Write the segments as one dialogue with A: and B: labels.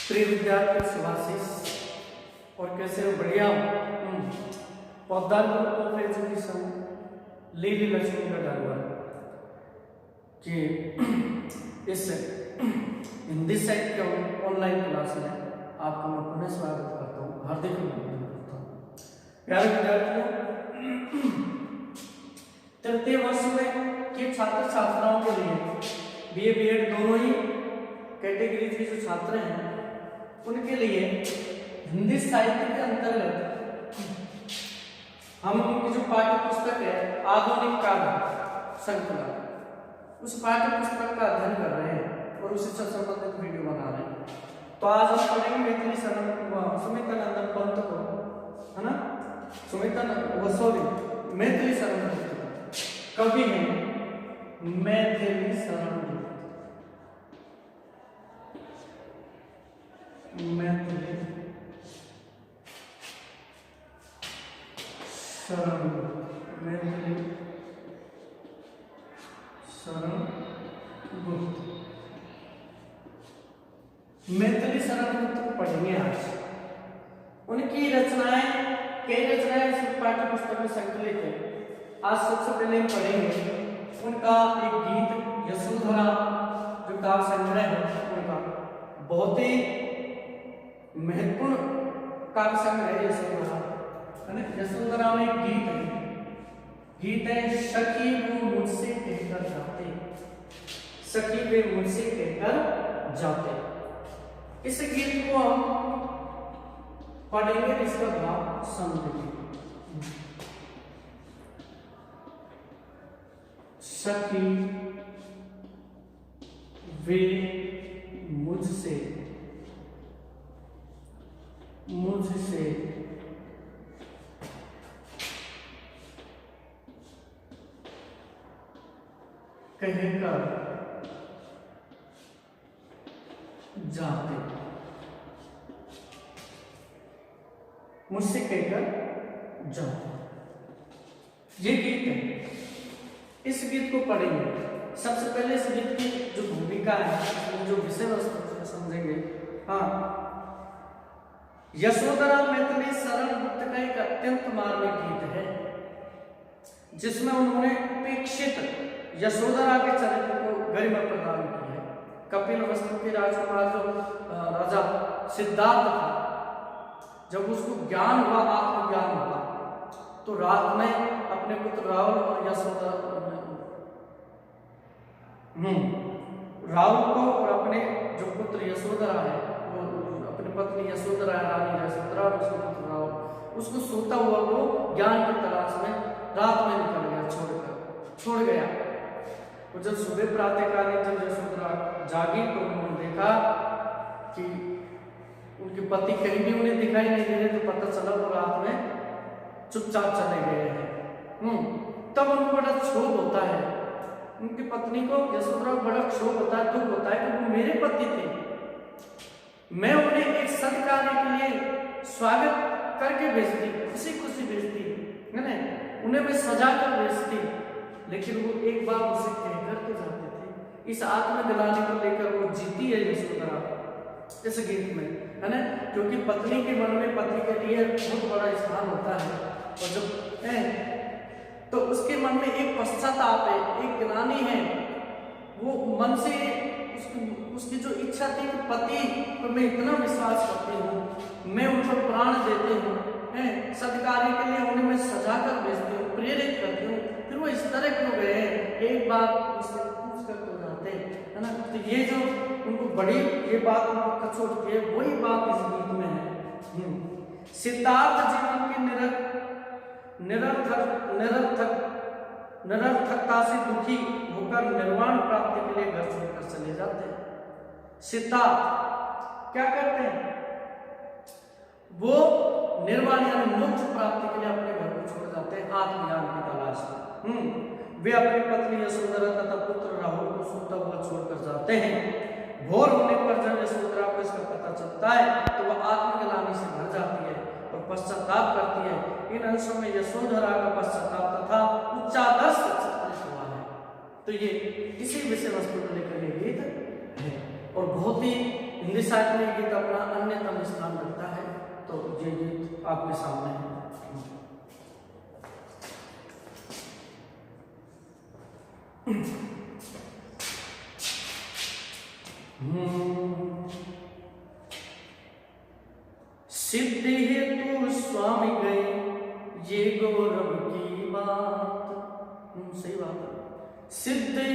A: प्रिय विद्यार्थी सुभाषिष और कैसे हो? बढ़िया हो? पौधान ग्रुप ऑफ एजुकेशन लीली लक्ष्मी का डालवा कि इस हिंदी साहित्य के ऑनलाइन क्लास में आपका मैं पुनः स्वागत करता हूँ, हार्दिक अभिनंदन करता हूँ। प्यारे विद्यार्थियों, तृतीय वर्ष में के छात्र छात्राओं के लिए बीए बीएड दोनों ही कैटेगरी के जो छात्र हैं उनके लिए हिंदी साहित्य के अंतर्गत हम उनकी जो पाठ्य पुस्तक है आधुनिक काव्य श्रृंखला, उस पाठ्य पुस्तक का अध्ययन कर रहे हैं और उसी से संबंधित वीडियो बना रहे हैं। तो आज हम पढ़ेंगे मैथिली सुमित्रानंद पंत को, है ना, मैथिली शरण कवि हैं मैथिली शरण मैथिली शरण गुप्त पढ़ेंगे आज। उनकी रचनाएं, कई रचनाएं इस पाठ्य पुस्तक में संकलित है। आज सबसे पहले हम पढ़ेंगे उनका एक गीत यशोधरा, जो काव्य संग्रह है उनका बहुत ही महत्वपूर्ण काव्य संग्रह है यशोधरा। यशोधरा में गीत है सखी वो मुझसे कहकर जाते, सखी वे मुझसे कहकर जाते। इस गीत को हम पढ़ेंगे, इसका भाव समझेंगे। सखी वे मुझसे कहकर जाते, मुझसे कहकर जाते। ये गीत है, इस गीत को पढ़ेंगे। सबसे पहले इस गीत की जो भूमिका है, जो विषय वस्तु समझेंगे। हाँ, यशोधरा मैथिली शरण गुप्त का एक अत्यंत मार्मिक गीत है, जिसमें उन्होंने उपेक्षित यशोधरा के चरित्र को गरिमा प्रदान की है। कपिलवस्तु के राजकुमार जो राजा सिद्धार्थ था, जब उसको ज्ञान हुआ, आत्मज्ञान हुआ, तो रात में अपने पुत्र राहुल और यशोधरा राहुल को और अपने जो पुत्र यशोधरा है, वो अपनी पत्नी यशोधरा है, रानी यशोधरा और उसके पुत्र राहुल, उसको सोता हुआ वो ज्ञान की तलाश में रात में निकल गया, छोड़ गया। और जब सुबह प्रातःकालीन जब यशोधरा जागी तो उन्होंने देखा कि उनके पति कहीं भी उन्हें दिखाई नहीं दे रहे, तो पता चला वो रात में चुपचाप चले गए हैं। तब उनको बड़ा क्षोभ होता है, उनकी पत्नी को यशोधरा को बड़ा क्षोभ होता है, दुख होता है कि वो मेरे पति थे, मैं उन्हें एक सत्कार्य के लिए स्वागत करके भेजती, खुशी खुशी भेजती है ना, उन्हें मैं सजा कर भेजती, लेकिन वो एक बार उसे कहकर के जाते थे। इस आत्मग्लानि को लेकर वो जीती है यशोधरा इस गीत में, है ना, क्योंकि पत्नी के मन में पति के लिए बहुत बड़ा स्थान होता है, और जब है तो उसके मन में एक पश्चाताप है, एक ग्लानि है। वो मन से उसकी जो इच्छा थी कि पति पर मैं इतना विश्वास करती हूँ, मैं उन पर प्राण देती हूँ, सत्कार्य के लिए उन्हें मैं सजा कर भेजती हूँ, प्रेरित करती हूँ, फिर वो इस तरह क्यों गए, एक बार उससे पूछ कर तो जाते, है ना। तो ये जो उनको बड़ी ये बात उनको कचोटती है, वही बात इस गीत में है। सिद्धार्थ जीवन की निरर्थकता से दुखी होकर निर्वाण प्राप्ति के लिए घर छोड़कर चले जाते हैं। सिद्धार्थ क्या करते हैं, वो निर्वाण यानी मोक्ष प्राप्ति के लिए अपने घर को छोड़ जाते हैं, आत्मज्ञान की तलाश में। वे अपनी पत्नी यशोधरा तथा पुत्र राहुल को सोता हुआ छोड़कर जाते हैं। भोर होने पर जब यशोधरा को इसका पता चलता है तो वह आत्मग्लानि से भर जाती है और पश्चाताप करती है। इन अंशों में यशोधरा का पश्चाताप तथा उच्चादर्श चित्रित हुआ है। तो ये इसी विषय वस्तु को लेकर ये गीत है। और बहुत ही हिंदी साहित्य में गीत अपना अन्यतम स्थान रखता है। तो ये गीत आपके सामने है। सिद्धि हेतु स्वामी गए ये गौरव की बात, सही बात है। सिद्धि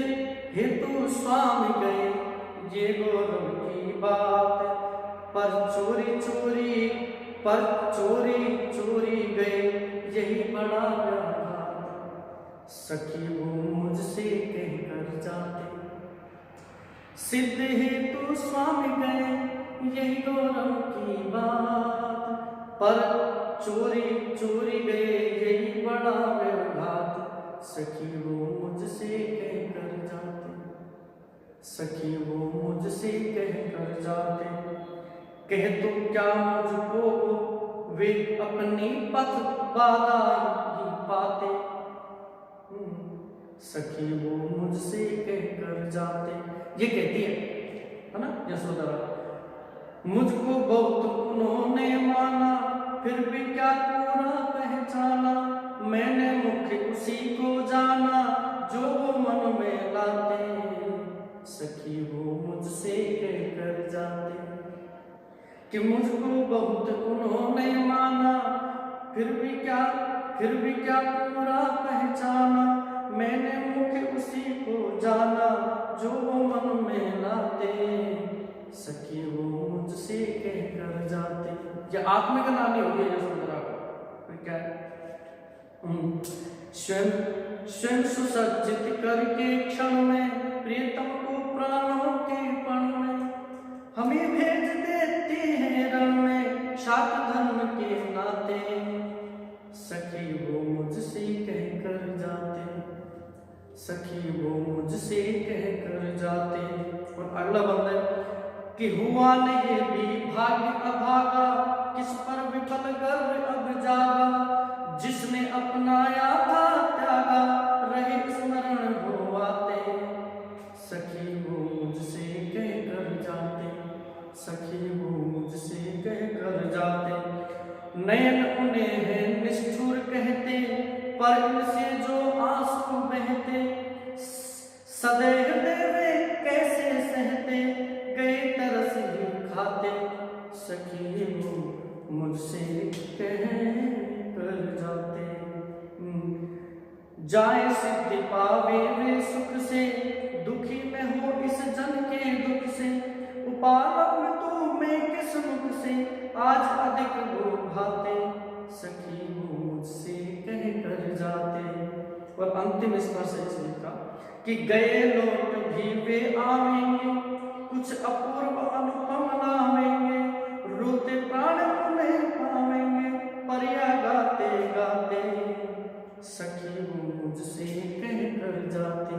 A: हेतु स्वामी गए ये गौरव की बात, पर चोरी चोरी गए यही बड़ा व्याघात, सखी वो मुझसे कह कर जाते। सिद्ध हेतु स्वामी गए यही गौरव की बात, पर चोरी गए यही बड़ा व्याघात, सखी वो मुझसे कह कर जाते। सखी वो मुझसे कह कर जाते, कह तो क्या मुझको वे अपनी पथ बाधा ही पाते। सखी वो मुझसे कह कर जाते, ये कहती है ना यशोधरा। मुझको बहुत उन्होंने माना फिर भी क्या पूरा पहचाना, मैंने मुख्य उसी को जाना जो वो मन में लाते। सखी वो मुझसे कह कर जाते कि मुझको बहुत उन्होंने माना फिर भी क्या पूरा पहचाना, मैंने मुख्य उसी को जाना जो वो मन में लाते। सखी वो मुझसे कह कर जाते। ये आत्मिक नानी हो गई यशोधरा को। फिर क्या स्वयं सुसज्जित करके क्षण में प्रियतम को प्राणों के पण में, हमें भेज देती है रण में शाक धर्म के नाते। सखी वो मुझसे कह कर जाते, सखी वो मुझसे कह कर जाते। और अगला बंदा है कि हुआ न ये भी भाग्य अभागा, किस पर विफल गर्व अब जागा, जिसने अपनाया था त्यागा रहे स्मरण हो आते। सखी वो मुझसे कह कर जाते, सखी वो मुझसे कह कर जाते। नयन उन्हें है निष्ठुर कहते, पर इनसे जो आंसू बहते, सदैव देवे कैसे सहते, गए तरस ही खाते। सखी वो मुझसे कह कर जाते। जाए सिद्धि पावे वे सुख से, दुखी में हो इस जन के दुख से, उपालम तू मैं किस मुख से, आज अधिक वो भाते। सखी वो मुझसे कह कर जाते। और अंतिम स्पर्श इसलिए का कि गए लौट भी वे आवेंगे, कुछ अपूर्व अनुपम नावेंगे, रोते प्राण उन्हें पावेंगे, परिया गाते गाते। सखी वो मुझसे कह कर जाते,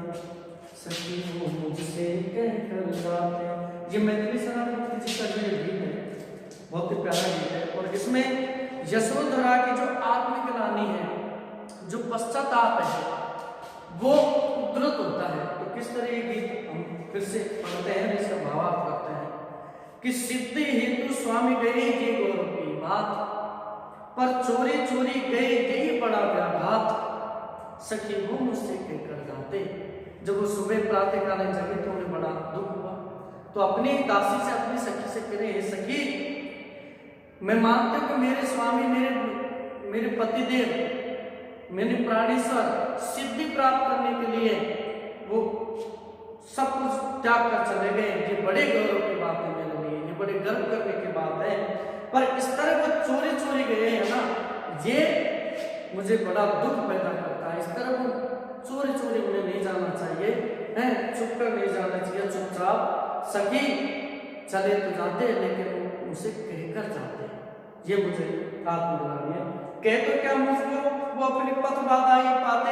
A: सखी वो मुझसे कह कर जाते। ये मैथिली सेनापति जी का जो ये गीत है बहुत ही प्यारा गीत है। और इसमें यशोधरा की जो आत्मग्लानि है, जो पश्चाताप है, वो उद्धृत होता है। तो किस तरह ये गीत हम फिर से पढ़ते हैं, इसका भावार्थ करते हैं कि सिद्धि हेतु स्वामी गए ये गौरव की बात, पर चोरी गए यही बड़ा व्याघात, सखी वो मुझसे कह कर जाते। जब वो सुबह प्रातः कालीन जगे तो उन्हें बड़ा दुख हुआ, तो अपनी दासी से अपनी सखी से कह रहे, सखी मैं मानती हूँ कि मेरे स्वामी मेरे पतिदेव मेरे प्राणेश्वर सिद्धि प्राप्त करने के लिए वो सब कुछ त्याग कर चले गए। ये बड़े गौरव की बात है मेरे लिए, ये बड़े गर्व करने की बात है। पर इस तरह वो चोरी गए हैं ना, ये मुझे बड़ा दुख पैदा करता है। इस तरह वो चोरी उन्हें नहीं जाना चाहिए, हैं चुप कर नहीं जाना चाहिए। चुपचाप सखी चले तो जाते, लेकिन वो उसे कहकर जाते। ये मुझे आत्मग्लानि है। कह तो क्या मुझको वो अपनी पथ बाधा ही पाते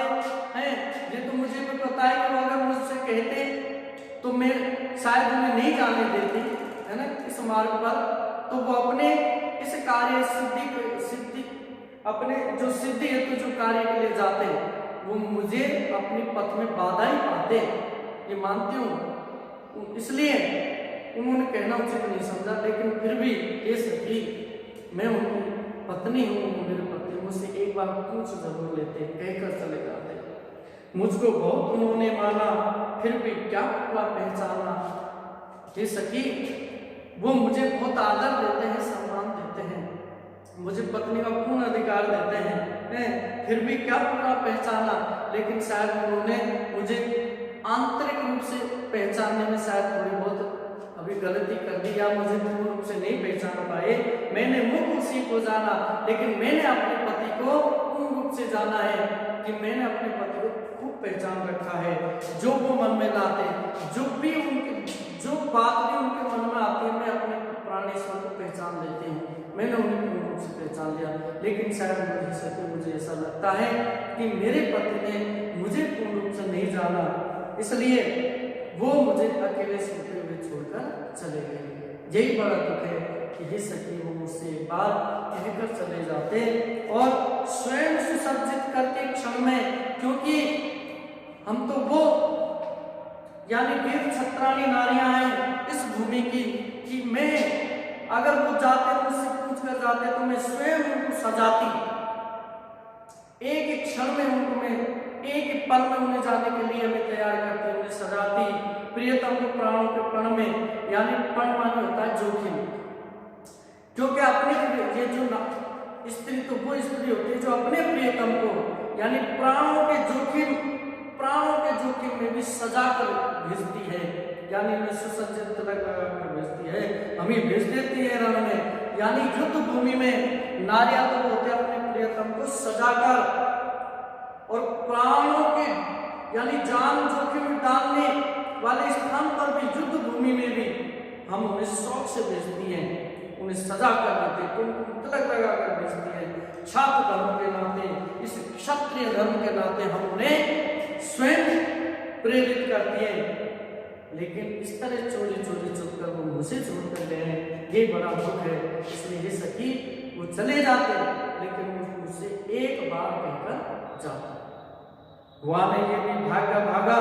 A: हैं। ये तो मुझे भी पता है कि वो अगर मुझसे कहते तो मैं शायद उन्हें नहीं जाने देती, है ना, इस मार्ग पर। तो वो अपने इस कार्य सिद्धि अपने जो सिद्धि है तो जो कार्य के लिए जाते वो मुझे अपनी पथ में बाधा ही पाते, ये मानती हूँ। इसलिए उन्होंने कहना उचित नहीं समझा, लेकिन फिर भी ये सखी मैं उनकी पत्नी हूँ, मेरे पति मुझसे एक बार पूछ जरूर लेते, कहकर चले जाते। मुझको बहुत उन्होंने माना, फिर भी क्या हुआ पहचाना। ये सखी वो मुझे बहुत आदर देते हैं, सम्मान देते हैं, मुझे पत्नी का पूर्ण अधिकार देते हैं, फिर भी क्या पूरा पहचाना। लेकिन शायद उन्होंने मुझे आंतरिक रूप से पहचानने में शायद थोड़ी बहुत अभी गलती कर दी, या मुझे पूर्ण रूप से नहीं पहचान पाए। मैंने मुख उसी को जाना, लेकिन मैंने अपने पति को पूर्ण रूप से जाना है कि मैंने अपने पति को खूब पहचान रखा है। जो वो मन में लाते, जो बात भी उनके मन में आती है, मैं अपने प्राणेश्वर को पहचान लेती हूँ, मैंने उन्हें पूर्ण रूप से पहचान लिया। लेकिन शायद मुझे ऐसा लगता है कि मेरे पति ने मुझे पूर्ण रूप से नहीं जाना, इसलिए वो मुझे अकेले सोते हुए छोड़कर चले गए। यही बड़ा दुख है कि हे सखी वो मुझसे एक बार कहकर चले जाते और स्वयं सुसज्जित करके क्षण में, क्योंकि हम तो वो यानी वीर छत्राणी नारियां हैं इस भूमि की, कि मैं अगर वो जाते मुझसे पूछ कर जाते तो मैं स्वयं उनको सजाती, एक एक क्षण में उनको मैं एक पल में उन्हें जाने के लिए मैं तैयार करती, उन्हें सजाती। प्रियतम को प्राणों के प्रण में, यानी प्रण माने होता है जोखिम, क्योंकि अपने ये जो स्त्री तो वो स्त्री होती है जो अपने प्रियतम को यानी प्राणों के जोखिम में भी सजा कर भेजती है, यानी उन्हें सुसज्जित लगाकर भेजती है, हमें भेज देती है रण में। यानी युद्ध भूमि में नारियां तो होते अपने प्रियतम को सजाकर, और प्राणों के यानी जान जोखिम में डालने वाले स्थान पर भी, युद्ध भूमि में भी हम उन्हें शौक से भेजती हैं, उन्हें सजा कर देते हैं, उनको तिलक लगा कर भेजती है। छात्र धर्म के नाते, इस क्षत्रिय धर्म के नाते हम उन्हें स्वयं प्रेरित करती है। लेकिन इस तरह चोरी चोरी चुपकर वो मुझे छोड़कर गए, ये बड़ा दुख है। इसलिए ये सखी वो चले जाते, लेकिन मुझसे एक बार कहकर जाते। हुआ ने ये भी भागा भागा,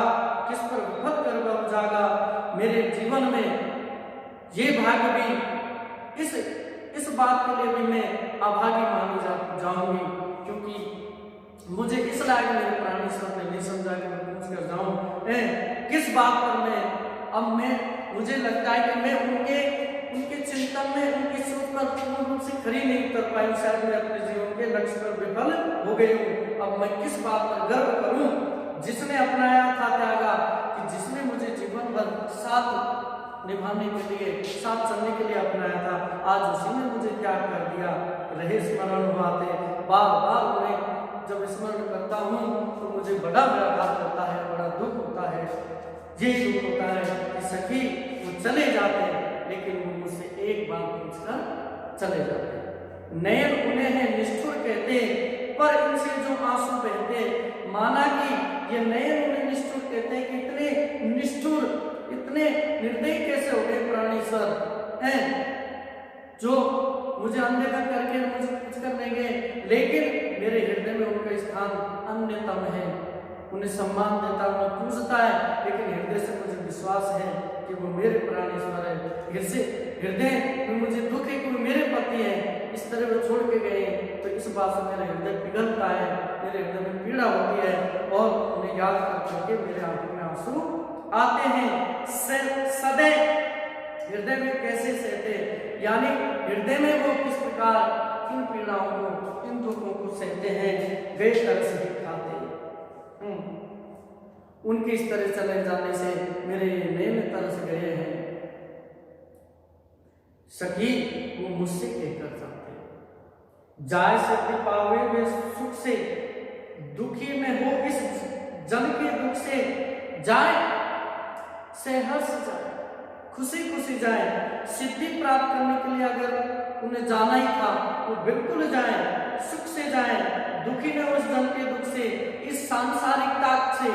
A: किस पर विपद कर बब जागा। मेरे जीवन में ये भाग्य भी, इस बात के लिए भी मैं अभागी मानी जाऊंगी, क्योंकि मुझे इस लायक मेरे प्राणेश्वर ने नहीं समझा कि मैं पूछ कर जाऊं। किस बात पर मुझे लगता है कि मैं उनके चिंतन में, उनकी सोच पर पूर्ण रूप से खरी नहीं उतर पाई, शायद मैं अपने जीवन के लक्ष्य पर विफल हो गई हूँ। अब मैं किस बात पर गर्व करूं, जिसने अपनाया था त्यागा, कि जिसने मुझे जीवन भर साथ निभाने के लिए, साथ चलने के लिए अपनाया था, आज उसी ने मुझे त्याग कर दिया। रहे स्मरण बातें, बार बार उन्हें जब स्मरण करता हूँ तो मुझे बड़ा व्याघात होता है, बड़ा दुख होता है। ये दुख होता है कि सखी वो चले जाते, लेकिन वो मुझसे एक बार पूछकर चले जाते। नयन उन्हें है निष्ठुर कहते, पर इनसे जो आंसू बहते। माना कि ये नयन उन्हें निष्ठुर कहते हैं कि इतने निष्ठुर, इतने निर्दयी कैसे हो गए प्राणेश्वर हैं, जो मुझे अनदेखा करके मुझे कुछ कर नहीं गए, लेकिन मेरे हृदय में उनका स्थान अन्यतम है। उन्हें सम्मान देता, उन्हें पूजता है, लेकिन हृदय से मुझे विश्वास है कि वो मेरे प्राणेश्वर है। हृदय में मुझे दुख है कि वो मेरे पति है, इस तरह वो छोड़ के गए, तो इस बात से मेरा हृदय पिघलता है, मेरे हृदय में पीड़ा होती है, और उन्हें याद करके मेरे आंखों में आंसू आते हैं। सदैव हृदय में कैसे सहते, यानी हृदय में वो किस प्रकार इन पीड़ाओं को, इन दुखों को सहते हैं, गए तरह से दिखाते। उनके इस तरह चले जाने से मेरे नैन तरस गए हैं। सखी वो मुझसे कहकर जाते, जाय से पावे वे सुख से, दुखी में हो इस जन के दुख से। जाए से हर्ष जाए, खुशी खुशी जाए। सिद्धि प्राप्त करने के लिए अगर उन्हें जाना ही था वो बिल्कुल जाए, सुख से जाए। दुखी ने उस जन के दुख से, इस सांसारिकता से,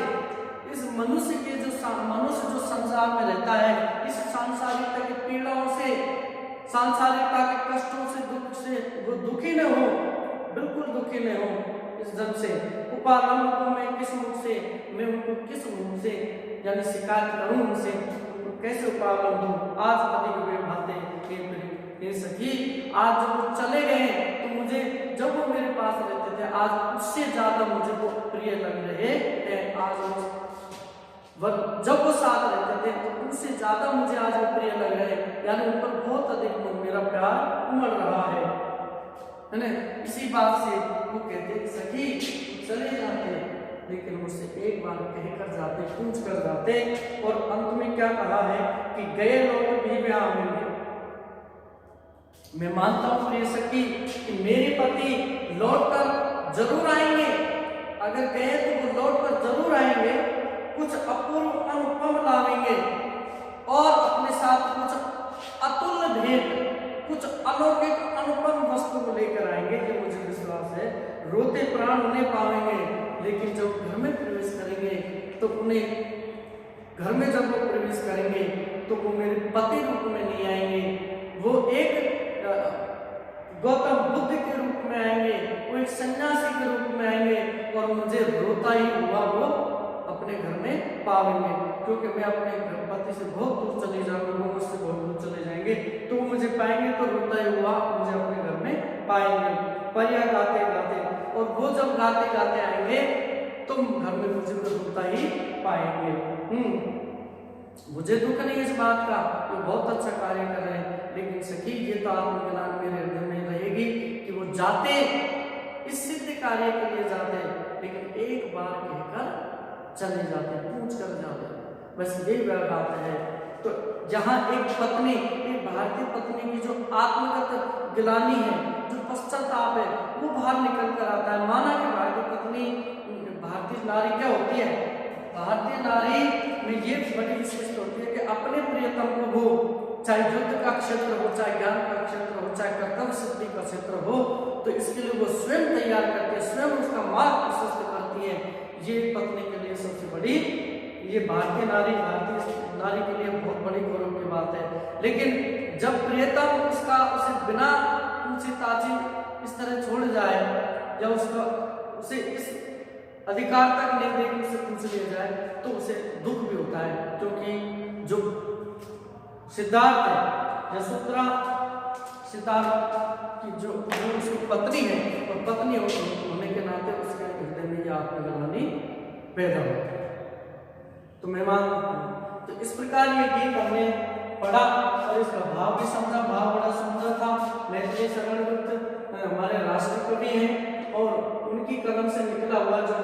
A: इस मनुष्य के मनुष्य जो संसार में रहता है, इस सांसारिकता की पीड़ाओं से, सांसारिकता के कष्टों से, दुख से वो दुखी न हो, बिल्कुल दुखी न हो इस जन से। उपालंब को मैं किस मुख से, मैं उनको किस मुख से यानी शिकायत करूं उनसे, उनको कैसे उपागम दूं, आज अधिक वे बातें हे सखी, आज जब वो चले गए तो मुझे, जब वो मेरे पास रहते थे, आज उससे ज्यादा मुझे वो प्रिय लग रहे हैं। आज जब वो साथ रहते थे तो उनसे ज्यादा मुझे आज वो प्रिय लग रहे हैं, यानी उन पर बहुत अधिक मेरा प्यार उमड़ रहा है ना। इसी बात से वो कहते सखी चले जाते, लेकिन मुझसे एक बार कहकर जाते, पूछ कर जाते, और अंत में क्या कहा है कि गए लोग भी वे आवेंगे। मैं मानता हूं प्रिय सखी कि मेरे पति लौटकर जरूर आएंगे, अगर गए तो वो लौटकर जरूर आएंगे, कुछ अपूर्व अनुपम लावेंगे और अपने साथ कुछ अतुल्य भेंट, कुछ अलौकिक अनुपम वस्तु को लेकर आएंगे, ये मुझे विश्वास है। रोते प्राण उन्हें पावेंगे, लेकिन जब घर में प्रवेश करेंगे तो उन्हें, घर में जब वो प्रवेश करेंगे तो वो मेरे पति रूप में नहीं आएंगे, वो एक गौतम बुद्ध के रूप में आएंगे, वो एक सन्यासी के रूप में आएंगे, और मुझे रोता ही हुआ वो अपने घर में पावेंगे, क्योंकि मैं अपने पति से बहुत दूर चले जाऊंगा, वो मुझसे बहुत दूर चले जाएंगे, तो वो मुझे पाएंगे तो रोता ही हुआ मुझे अपने घर में पाएंगे। पर यह गाते गाते, और वो जब गाते गाते आएंगे तुम घर में मुझे तो रोता ही पाएंगे। मुझे दुख नहीं इस बात का, वो बहुत अच्छा कार्य कर रहे हैं, लेकिन सखी ये तो आत्मज्ञान मेरे हृदय में रहेगी कि वो जाते, इस सिद्ध कार्य के लिए जाते, लेकिन एक बार कहकर चले जाते, पूछ कर जाते, बस यही वह बात है। तो जहाँ एक पत्नी, एक भारतीय पत्नी की जो आत्मगत गिलानी है, जो पश्चाताप है, वो बाहर निकल कर आता है। माना कि भारतीय पत्नी, भारतीय नारी क्या होती है, भारतीय नारी में ये बड़ी विशेषता होती है कि अपने प्रियतम को वो, चाहे युद्ध का क्षेत्र हो, चाहे ज्ञान का क्षेत्र हो, चाहे कर्तव्य सिद्धि का क्षेत्र हो, तो इसके लिए वो स्वयं तैयार करती है, स्वयं उसका मार्ग प्रशस्त करती है। ये पत्नी के लिए सबसे बड़ी, ये भारतीय नारी के लिए बहुत बड़ी गौरव की बात है। लेकिन जब प्रियतम उसका, उसे बिना पूछे ताजी इस तरह छोड़ जाए, या उसका, उसे इस अधिकार तक नहीं दे कि उसे पूछ लिया जाए, तो उसे दुख भी होता है, क्योंकि जो सिद्धार्थ है, यशोधरा सिद्धार्थ की जो उसकी पत्नी है, और पत्नी होने के नाते उसके हृदय में यह आत्मग्लानि पैदा होती है। तो मैं मानता हूँ, तो इस प्रकार ये गीत हमने पढ़ा और इसका भाव भी समझा। भाव बड़ा सुंदर था। मैथिली शरण गुप्त हमारे राष्ट्र कवि हैं, और उनकी कलम से निकला हुआ जो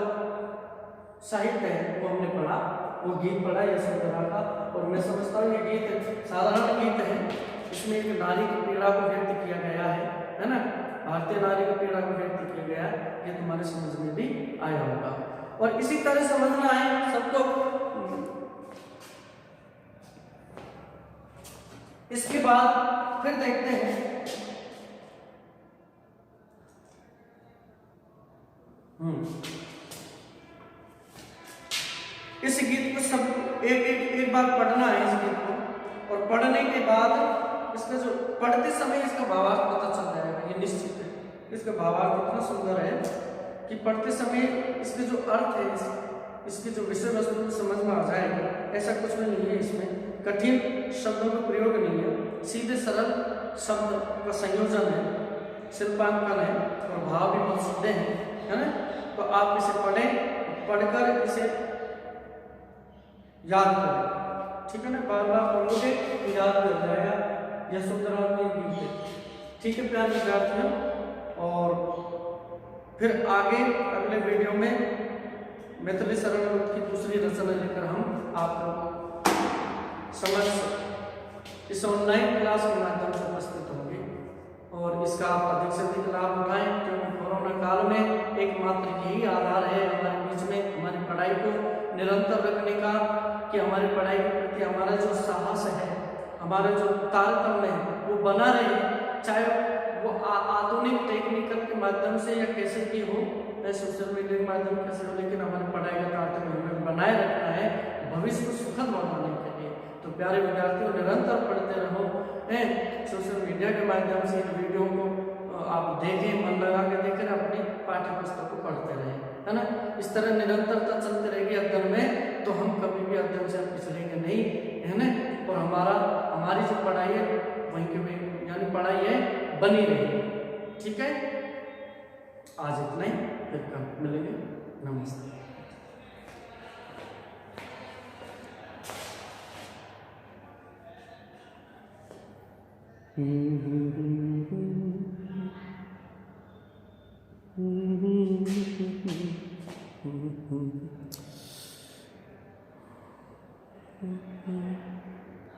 A: साहित्य है वो हमने पढ़ा, वो गीत पढ़ा यशोधरा का। और मैं समझता हूँ ये गीत साधारण गीत है, इसमें एक नारी की पीड़ा को व्यक्त किया गया है ना, भारतीय नारी की पीड़ा को व्यक्त किया गया है, ये तुम्हारे समझ में भी आया होगा। और इसी तरह समझना है सबको। इसके बाद फिर देखते हैं इस गीत को सब एक बार पढ़ना है इस गीत को, और पढ़ने के बाद इसका जो पढ़ते समय इसका भावार्थ पता चल जाएगा, ये निश्चित है। इसका भावार्थ इतना सुंदर है कि पढ़ते समय इसके जो अर्थ है, इसके जो विषय वस्तु समझ में आ जाएगा। ऐसा कुछ भी नहीं है, इसमें कठिन शब्दों का प्रयोग नहीं है, सीधे सरल शब्द का संयोजन है, शिल्पांकन है, और भाव भी बहुत सीधे हैं, है ना। तो आप इसे पढ़ें, पढ़कर इसे याद करें, ठीक है ना। बार बार पढ़ोगे तो याद कर जाएगा। यशोधरा में गीत है, ठीक है प्यारे विद्यार्थियों। और फिर आगे अगले वीडियो में मैथिली शरण गुप्त की दूसरी रचना लेकर हम आपको समझ इस ऑनलाइन क्लास के माध्यम से उपस्थित होंगे, और इसका आप अधिक से अधिक लाभ उठाएं, क्योंकि कोरोना काल में एकमात्र यही आधार है हमारे बीच में हमारी पढ़ाई को निरंतर रखने का, कि हमारी पढ़ाई के प्रति हमारा जो साहस है, हमारा जो तारतम्य है वो बना रहे, चाहे वो आधुनिक टेक्निकल के माध्यम से या कैसे भी हो, सोशल मीडिया के माध्यम कैसे हो, लेकिन हमारी पढ़ाई का तारतम्य हमें बनाए रखना है भविष्य को सुखद बनाने के लिए। तो प्यारे विद्यार्थियों, निरंतर पढ़ते रहो, सोशल मीडिया के माध्यम से इन वीडियो को आप देखें, मन लगा के देखें, अपनी पाठ्य पुस्तक को पढ़ते रहें, है ना। इस तरह निरंतरता चलती रहेगी अध्ययन में, तो हम कभी भी अध्ययन से पिछड़ेंगे नहीं, है ना। और हमारी जो पढ़ाई है वहीं के वहीं, यानी पढ़ाई है बनी रहेगी। ठीक है, आज इतना ही, फिर कल मिलेंगे। नमस्ते। Mm-hmm.